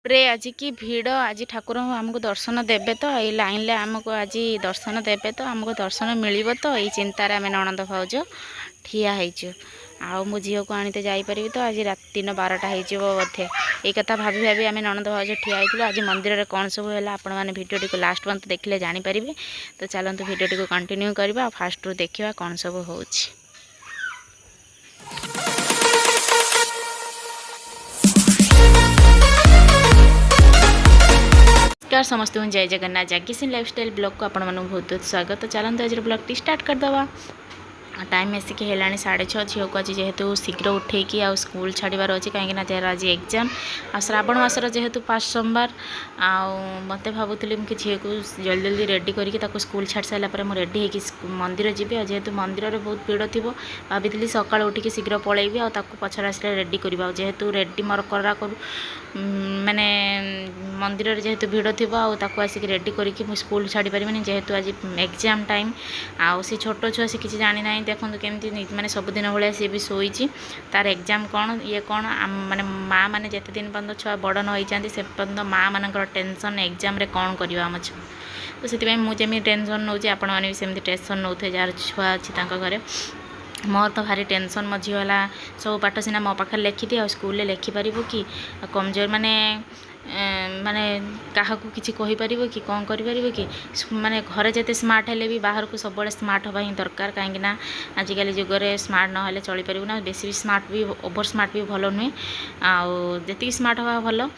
बापरे आज की भीड़ आज ठाकुर आमको दर्शन देवे तो ये लाइन ले आमको आज दर्शन देवे तो आमको दर्शन मिल तो ये चिंतार आम ननद भाउज ठिया होइछु आउ मो झील को आनीते जापरि तो आज रात दिन 12टा हो बोधे ये कथा भाभी भाभी आम ननद भाउज ठिया होइथिलु आज मंदिर में कौन सब है आपण मैंने भिडियो को लास्ट पर्यंत देखले जानीपर तो चलते भिडियो को कंटिन्यू करवा फास्ट रू देखा कौन सब हो समस्त जय जगन्नाथ जागिसिन लाइफस्टाइल ब्लॉग को आपण बहुत बहुत स्वागत। चलते आज ब्लॉग टी स्टार्ट करदवा। टाइम आसिक है 6:30 झील को आज जेहेतु शीघ्र उठेकी आ स्कूल छाड़बार अच्छे कहीं आज एग्जाम आ श्रावण मासर जेहेतु 5 सोमवार मत भावुली कि झील को जल्दी जल्दी रेडी करके स्कूल छाड़ सारापर मुझे रेडी होगी मंदिर जी जेहेतु मंदिर में बहुत भीड़ थी भाभी सका उठिकी शीघ्र पलैबी आ पचर आसले रेडी करवा जेहेतु रेडी मोर करा माने मंदिर में जेहेतु भीड़ थी आसिक रेडी करके स्कूल छाड़ी पारिनी जेहेतु आज एग्जाम टाइम आउ सी छोट छुआ सी किसी जानी ना देखो केमती माने सबुदिन भाया सी भी शोची तार एग्जाम कौन ये कौन माने माँ मैंने जिते दिन पर्यटन छुआ बड़ न होती से पर्यटन माँ मान टेंशन एग्जाम कौन करवा आम छुआ तो से मुझे टेंशन नौ आपण मैंने भी सेमती टेंशन नौ जार छुआ अच्छी घरे मोर तो भारी टेंशन मो झीला सब पाठ सीना मो पाखे लिखिदी आ स्कूल लिखिपर कि कमजोर माने माने क्या किसी कहीपर कि कौन कर कि माने घरे जिते स्मार्ट हेले भी बाहर को सब स्मार्ट हवा ही दरकार कहीं आजिकल जुगरे स्मार्ट ना चली पारू ना बेसी भी स्मार्ट भी ओवर स्मार्ट भी भल नुहे आती स्मार्ट हवा भल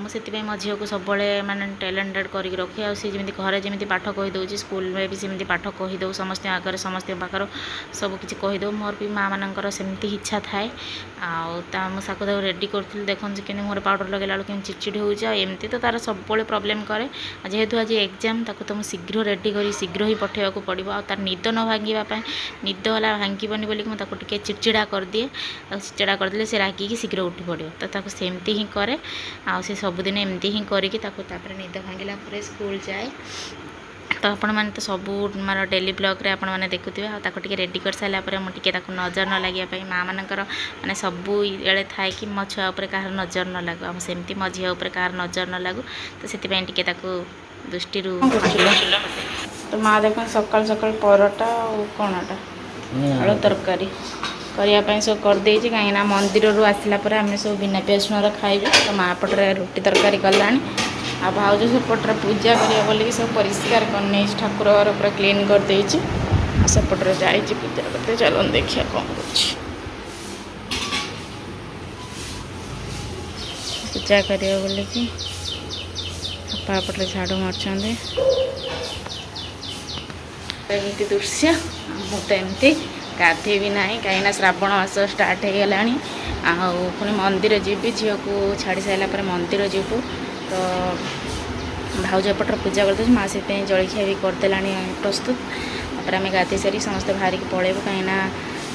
मुझे मो झील को सब माने टैलेंटेड कर रखे आमती घरे जमी पाठ कहीदे स्कूल में भी सेमती पाठ कहीदे समस्त आगे समस्त पाखर सब किसी कहीदे मोर भी माँ मानकर सेमती इच्छा थाए मुझे रेडी करी देखो कि मोर पाउडर लगेला कि चिड़चिड़ होमती तो तार सब प्रोब्लेम करे जेहेतु आज एग्जाम तो मुझे शीघ्र रेडी कर शीघ्र ही पठेवा पड़ो आ तार निद न भांगापी निद है भांगनी बोली मुझे चिड़चिड़ा कर दिए चिड़चिड़ा करदे से रागिकी शीघ्र उठी पड़ो तो सेमती ही कै आ सबुदिन एमती ही करके निद भांगिला स्कूल जाए तो आपण मैंने तो सब मार डेली ब्लॉग रे आपण मैंने देखुवे टे रेडी कर सारापर मुझे नजर न लगे माँ मानकर मैंने सबू ये थाए कि मो छुआ कह नजर न लगू सेमती मो झील कह नजर न लगू तो से दृष्टि तो माँ देख सका सका परोटा कौनटा आलू तरकारी करने सब करदे कहीं मंदिर आसला आम सब बिना पियाज खाइबे तो माँ पटरे रुटी तरकारी कला आ भाउज सेपटे पूजा करिया बोलिक सब परिष्कार करने ठाकुर घर पूरा क्लीन करदे सेपटे जाए पूजा करते चलन देखिए कौन कर पूजा करिया बोलिक पटरे झाड़ू मारचंदे एमती दृश्य मुझे एमती गाधे भी ना कहीं श्रावण मास स्टार्ट हो गला पुणी मंदिर जीवी झील को छाड़ी सारापर मंदिर जीवु तो भाउज एपटर पूजा करदे माँ से जलखिया भी करदेला प्रस्तुत तापर आम गाधे सारी समस्त बाहर की पलैबू कहीं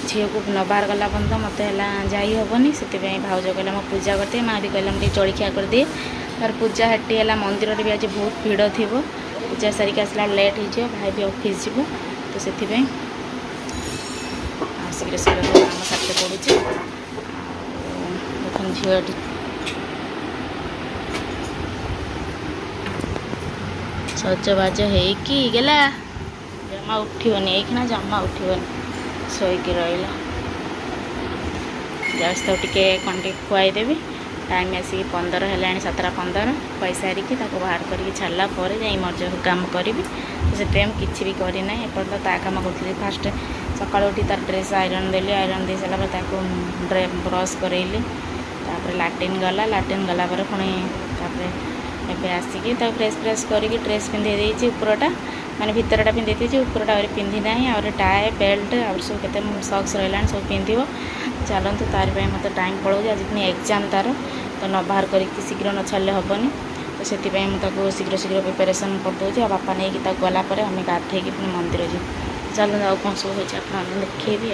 झील को न बाहर गला पर्यटन मत जाइबनी से भाउज कहला मैं पूजा करदे माँ भी कहला मुझे जलखिया करदिए तार पूजा हेटी है मंदिर भी आज बहुत भीड़ थी पूजा सारिक आसला लेट हो भाई भी ऑफिस जीव तो से शीघ्र शीघ्र काम साथे पड़ुचे देख झील सजबाज होगला जमा उठनी एक जमा उठन शोक रहा जस्ट तो टे कंटे खुआईदेवी टाइम आसिक 15 है 7:15 खुआई सारिकी बाहर करके छाड़ा जा मोर जो काम करी तो से किसी भी करना एपर्त ता कम करी फास्ट सका उठी तार ड्रेस आयरन देली आयरन दे सारापर ब्रश करेली लाट्रिन गला पुणी एवं आसिकी फ्रेश फ्रेश करके ड्रेस पिंधे उपरटा माने भितरटा पिंधे उपरटा पिंधि ना और टाए बेल्ट और सब के सक्स रहा सब पिंध चलतु तार मत टाइम पड़ो आज पुणी एग्जाम तार तो न बाहर करके शीघ्र न छाड़े हेनी तो से शीघ्र शीघ्र प्रिपेरेसन करदे बापा नहीं गलापर आम गाधे पुणी मंदिर जी चलते आ कौन सब हो देखेबी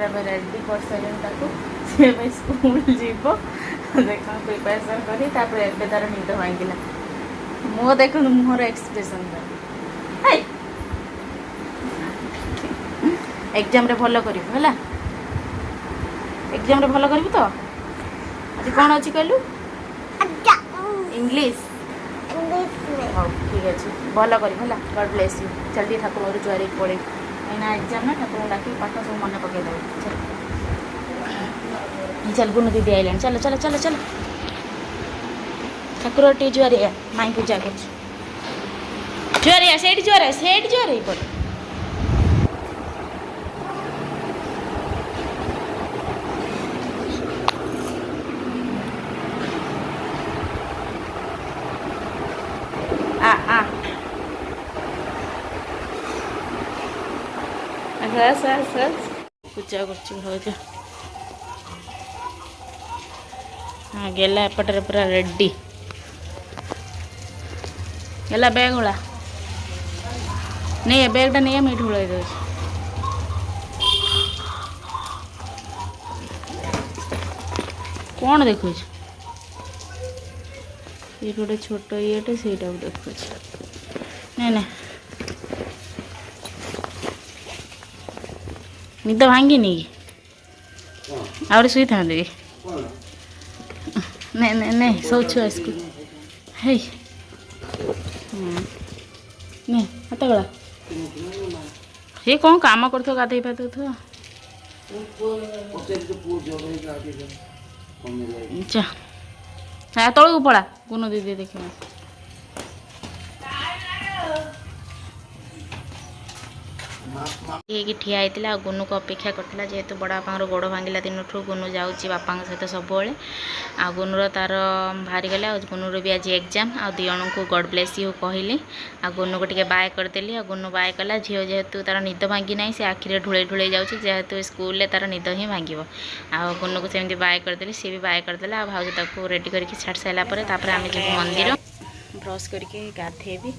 रेडी कर सारे स्कूल जीव देख प्रिपेरेसन करी तार निद भांगिला मो देख मुहर एक्सप्रेशन एग्जाम रे भल कर एग्जाम रे भल कर तो आज कौन अच्छी कहलु इंग्लिश हाँ ठीक अच्छे भल कर गॉड ब्लेस यू चल टी ठाकुर जुआर पड़े कहीं एग्जाम ना ठाकुर डाक पाठ सब मन पकईदे चल चल गुनु दीदी आइलानी चलो चलो चलो चलो ठाकुर टी जुआर माई पूजा कर जुआर जुआर पड़ पूजा कर हाँ गला एपटे पूरा रेडी गला बैग होला नहीं बैगटा नहीं मीठ हुलाई दे कौन देखु ये गोटे छोट ये से देखु नहीं ना निद भांगी आउे शुई था नहीं नहीं नहीं सब छुआ स्कूल है नहीं हाथ गला ये कौन काम कर गाधे पाते अच्छा तौक पड़ा गुनु दीदी देख कि ठिया होता गुनु को अपेक्षा करता जेहेतु बड़ बापा गोड़ भांगिला दिन गुनु जाऊँगी बापा सहित सब आ गुनुर तार बाहरी गला गुनुर भी आज एग्जाम आ दी जन को गॉड ब्लेस यू कहली आ गुनु को टिके बाय करदेली आ गुनु बाय कला झील जेहेतु तार निद भांगी ना से आखिरे ढुले ढुले जाऊँगी जेहेतु स्कूल तार निद ही भांग आ गुनु को सेमती बाय करदेली सी भी बाय करदेला आ भाज ताको रेडी करके छाड़ सारापर आम जब मंदिर ब्रश करके गाधेबी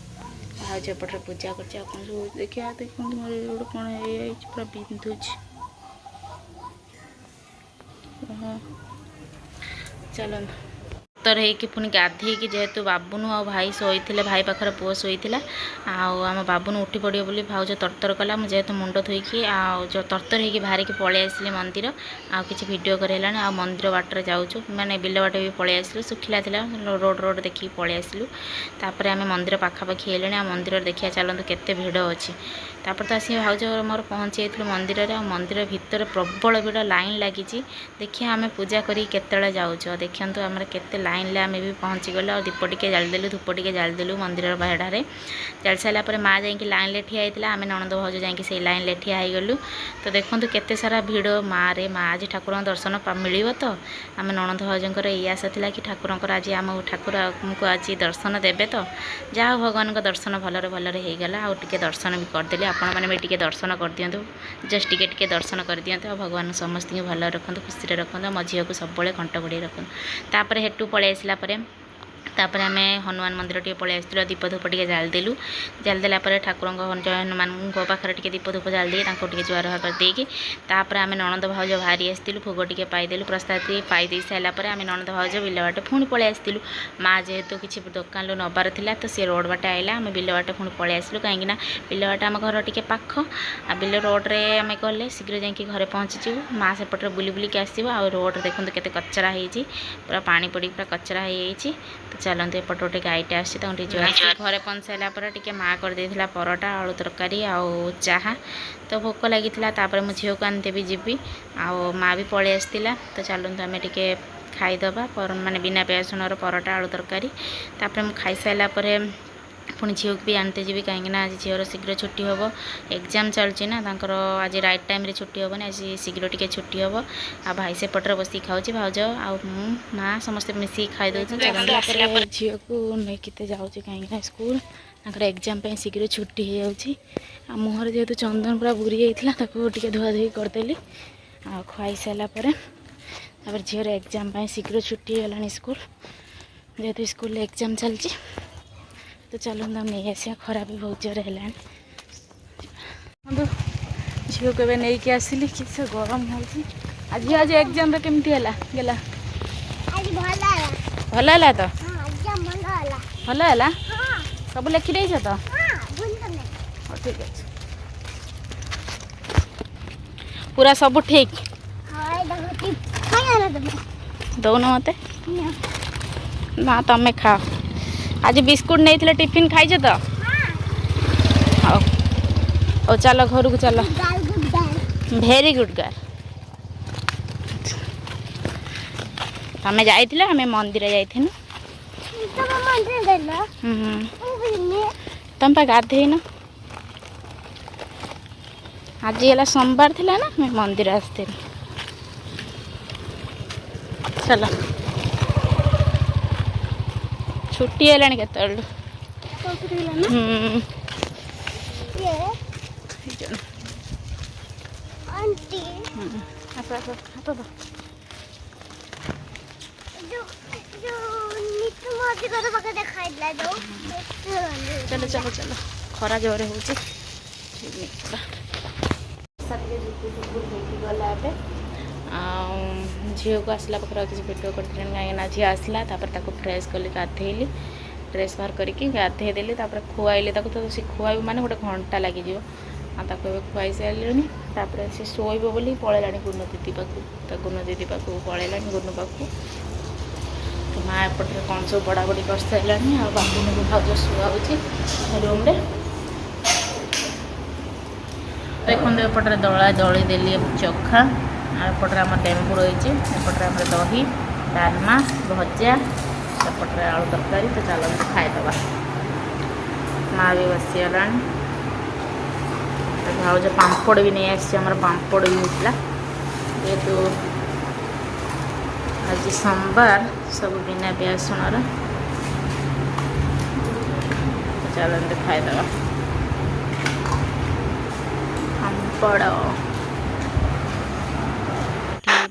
आज एपटे पूजा कर देखिए देखते मोर गोटे कौन पूरा बिंधुच चलो तर होगी पुणी गाधेकी जेहेतु बाबुनु आ भाई शोते भाई पाखर पुओ शोता आम बाबुनु उठी पड़ो बोली भाज तरतर कला जेहेतु मुंड धोईकी जो तरतर होगी बाहर की पलि आसली मंदिर आ कि भिडियो कराला आ मंदिर बाटर जाऊँ मैंने बिल बाट भी पलि आसलु सुखिला रोड रोड देखिए पलि आसलु तापर आम मंदिर पाखापाखि हेले आ मंदिर देखिए चलते केते भिड़ अच्छी तापर तो आसी भाज मोर पहुँची मंदिर में मंदिर भितर प्रबल भिड़ लाइन लगी देखिए आम पूजा करी केतले जाऊँ देखते आम केते लाइन आम भी पहुँची गलु और दीप टिके जालदेलु धूप टिके जालदेलु मंदिर बाहर जाल सारापर माँ जाकि लाइन ठिया होता आम ननद भाज जाकि से लाइन ठिया हो गलु तो देखो केते सारा भिड़ माँ रे माँ आज ठाकुर दर्शन मिल तो आम ननद भाजर ये आशा था कि ठाकुर आज आम ठाकुर आमको आज दर्शन देवे तो जहाँ भगवान दर्शन भलरे भलरे होगला आउ टे दर्शन भी करदेली आपण मैंने भी टे दर्शन कर दिंतु जस्ट टिके दर्शन कर दिंतु भगवान समस्त भल रखु खुशी रखु मो झील को सब कंठ घोड़े रखु तापर हेटू पलि आसला तापर आम हनुमान मंदिर टे पलि आसलु दीप धूप टे जालदेलु जालदेला ठाकुर हनुमान पाखे टे दीप धूप जालदे टे जुआर हाथ देकी तापर आम ननद भाज बाहरी आसलु भोग टे पाईदेलु प्रसाद पाई सारापर आम ननद भाज बिल बाटे पुणी पलि आसलु माँ जेहेतु किसी दुकान नबार था तो सी रोड बाटे आइला आम बिल बाटे पुणी पलि आसलु कहीं बिल बाटे आम घर टे पाख आ बिल रोड्रे आम गले शीघ्र जाकि घरे पहुँचीजु माँ सेपटे बुली बुलिक आसो आ रोड देखते केते कचरा होती पूरा पानी पड़ी पूरा कचरा हो तो चलते एपटे गोटे गाईटे आसी घरे पहुँच सारापर टे माँ कर देथिला परोटा आलू तरकारी आउ चाहा तो भोक लगी मो झील को आनदेवी जीवी आउ माँ भी पलि आसला तो चलते आम टे खाईदबा माने बिना प्याज रसुण परोटा आलू तरकारी तापर मुझे खाई सारापर पुणी झील भी आनते जी कहीं आज झीवर शीघ्र छुट्टी हम एग्जाम चलती ना आज राइट टाइम रे छुट्टी हेनी आज शीघ्र टे छुट्टी हम आ भाई से पटर बस खाऊँ भाज आ माँ समस्ते मिसिक खाईदे झील को लेकिते जाऊँगी कहीं स्कूल एग्जाम शीघ्र छुट्टी हो जाऊँगी आ मुहर जेहेतु चंदन पूरा बुरी जाता टे धुआधुई करदेली आ खुआई सारापर झीवर एग्जाम शीघ्र छुट्टी होगा स्कूल जेहेतु स्कूल एग्जाम चलती तो चलो नहीं आसिया खरा भी बहुत जोर है झील को नहीं आसिली कि से गरम हो आज आज एग्जाम केमती है गला भल है तो भल है सब लिखी दे तो ठीक है पूरा सब ठीक दौन मत ना तुम्हें खाओ आज बिस्कुट नहीं टिफिन खाई तो हाँ ओ चलो घर को चलो भेरी गुड गर्ल तमें जाइथिला हमें मंदिर जाइथिनु तुम पा गाधे न आज है सोमवार थिला ना मैं मंदिर आसती चलो छुट्टी है केत चलो चलो चलो खरा जोरे हो गला झील को आसला पाखे किसी भिड कर कहीं झी आसला फ्रेश कली गाधेली ड्रेस बाहर करके गाधे देली खुआइली तो सी खुआब माने गोटे घंटा लगे खुआई सारे सी शोब बोली पलैला गुण दीदी पाक गुण दीदी पाक पलैला गुण पाक माँ एपटे कौन सब बड़ा बड़ी कर सारा आ बाबू को भाज शुआऊँगी रूम देखते एपटे दला दली देली चोखा एपटे आम टेम्पू रही एपटे आम दही डालमा भजा एपटे आलू तरकारी तो चलते खाईदे माँ भी बसीगला भाज पापड़ भी नहीं आमर पापड़ भी होता जेहेतु आज सोमवार सब बिना प्याज रसुण चलते खाईदे पापड़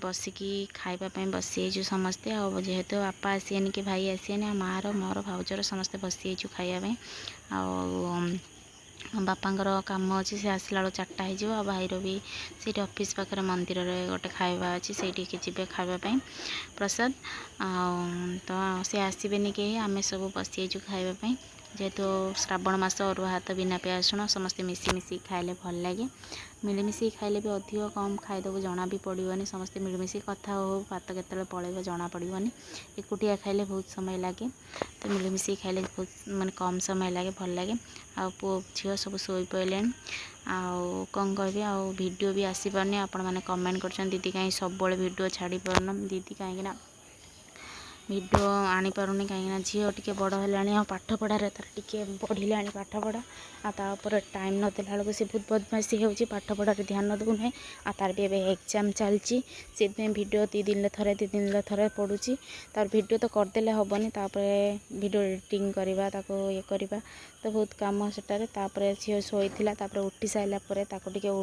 बसिकी खावाई बसीजु समस्ते जेहेतु बापा आसीनी कि भाई आसीनी माँ मोर भाउजर समस्ते बसीजु खावाई बापांकर काम अच्छी से आसला 4टा हो भाईर भी सीट ऑफिस पाखे मंदिर में गोटे खाଇବା अच्छी से जी खावाई प्रसाद तो सी आसबेनि कहीं आम सब बसीजु खावाई जेहेतु श्रावण मास अरुआ भात बिना प्याज रसुण समस्ते मिसी खाइले भल लगे मिलमिशी खाइले भी अधिक कम खाईदेव जना भी पड़ोनी समस्ते मिलमिशी कथा हो भात केत पलैब जना पड़ोनी एकुटिया खाइले बहुत समय लगे तो मिलमिशी खाइले बहुत माने कम समय लगे भल लगे आ पुओ झील सब शोई पड़े आउ कौन कह वीडियो भी आसी पारनी आपण मैंने कमेंट कर दीदी कहीं सब वीडियो छाड़ी पारन दीदी कहीं वीडियो आनी पारुनी कहीं झील टे बड़ है पाठ पढ़ार तार टे बढ़िला पाठ पढ़ा आपर टाइम नदेला बेलू सी बहुत बदमाशी हो पाठ पढ़ार ध्यान दूना आ तार भी एग्जाम चलती से वीडियो 2 दिन थे पढ़ुची तार वीडियो तो करदे हेनी वीडियो एडिटिंग करवा ये करवा तो बहुत कम सेटार झील शोता उठी सारा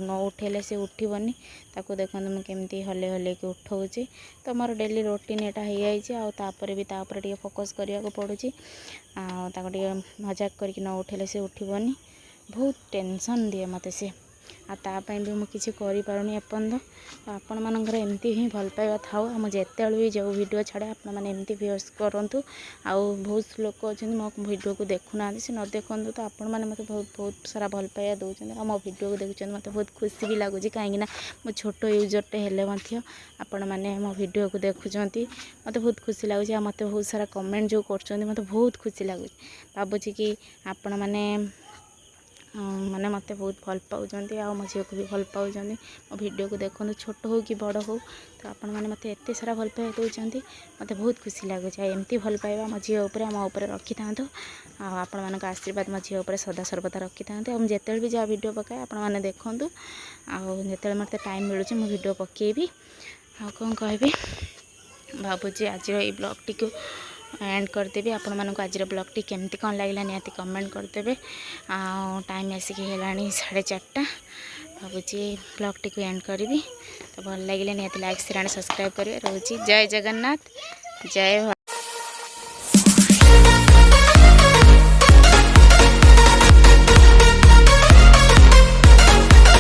न उठेले सी उठबनी देखो मुझे केमती हले हले कि उठाऊँगी तो मोर डेली रूटीन यहाँ होपर भी टे फोकस करने पड़ुची आगे मजाक करके न उठेले से उठबनी बहुत टेंशन दिए मत से आतापाई भी मुझे किसी करें एपर्तंत आपण मानकर एमती ही भल पाइबा थाऊ मुझे भी जो वीडियो छाड़े आपण मैंने एमती व्यूअर्स करूँ आउ बहुत लोग अच्छे मो वीडियो को देखुना से न देखु तो आपण मैंने मत बहुत बहुत सारा भल पाइबा दौरान मो वीडियो को देखुं मत बहुत खुशी भी लगुच कहीं मो छोट यूजरटे हेले आपण मैंने मो वीडियो को देखुं मत बहुत खुशी लगुच मत बहुत सारा कमेंट जो कर मत बहुत खुशी लगुच भावुँ कि आपण मैंने माने मत बहुत भल पाँच आ मो झील को भी भल पाँच मो वीडियो को देखो छोट हो कि बड़ हो तो आपण मैंने मत एत सारा भल पाइबा दौरान मत बहुत खुशी लगुच एमती भल पाइबा मो झील मो रखी था आपण मान आशीर्वाद मो झील सदा सर्वदा रखी था जिते भी जहाँ वीडियो पकाए आपण मैंने देखूँ आते मत टाइम मिलूँ मो वीडियो पकेबी आ कौन कह भावुँ आज ये ब्लॉग टी को एंड करदेवी आपण मानक आज ब्लॉग टी केमती कौन लगे निहाती कमेंट करदे टाइम आसिक है 4:30 भावुँ ब्लॉग टी को एंड करी तो भल लगे निहाती लाइक शेयर एंड सब्सक्राइब करेंगे रोची जय जगन्नाथ जय